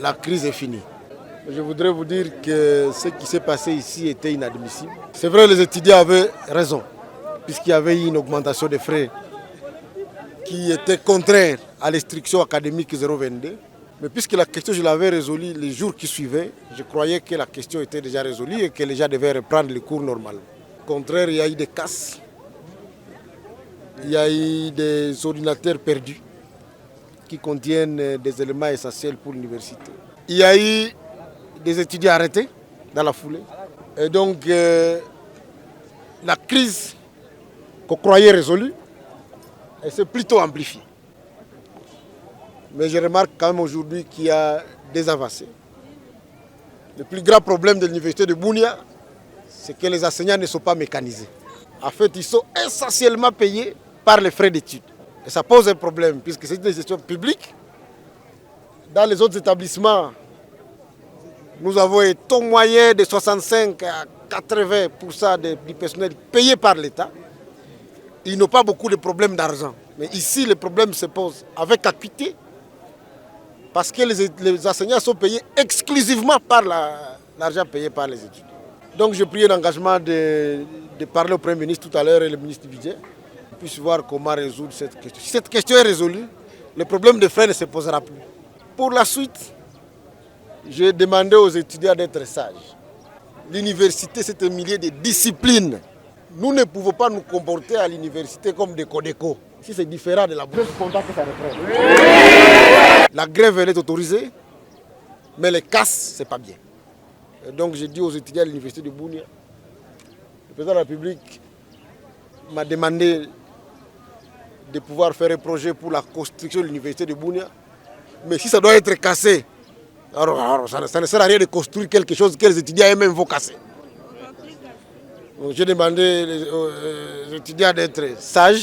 la crise est finie. Je voudrais vous dire que ce qui s'est passé ici était inadmissible. C'est vrai, les étudiants avaient raison, puisqu'il y avait eu une augmentation des frais qui était contraire à l'instruction académique 022. Mais puisque la question, je l'avais résolue les jours qui suivaient, je croyais que la question était déjà résolue et que les gens devaient reprendre les cours normalement. Au contraire, il y a eu des casses, il y a eu des ordinateurs perdus qui contiennent des éléments essentiels pour l'université. Il y a eu des étudiants arrêtés dans la foulée. Et donc, la crise qu'on croyait résolue, elle s'est plutôt amplifiée. Mais je remarque quand même aujourd'hui qu'il y a des avancées. Le plus grand problème de l'université de Bunia, c'est que les enseignants ne sont pas mécanisés. En fait, ils sont essentiellement payés par les frais d'études. Et ça pose un problème, puisque c'est une gestion publique. Dans les autres établissements, nous avons un taux moyen de 65 à 80% du personnel payé par l'État. Ils n'ont pas beaucoup de problèmes d'argent. Mais ici, le problème se pose avec acuité, parce que les enseignants sont payés exclusivement par l'argent payé par les étudiants. Donc j'ai pris l'engagement de parler au Premier ministre tout à l'heure et le ministre du Budget, pour puisse voir comment résoudre cette question. Si cette question est résolue, le problème de frais ne se posera plus. Pour la suite, j'ai demandé aux étudiants d'être sages. L'université, c'est un milieu de discipline. Nous ne pouvons pas nous comporter à l'université comme des codécos. Si c'est différent de la bourse, je suis content que ça reprenne. La grève, elle est autorisée, mais les casses, ce n'est pas bien. Et donc j'ai dit aux étudiants de l'université de Bunia, le président de la République m'a demandé de pouvoir faire un projet pour la construction de l'université de Bunia. Mais si ça doit être cassé, alors ça ne sert à rien de construire quelque chose que les étudiants eux-mêmes vont casser. Donc j'ai demandé aux étudiants d'être sages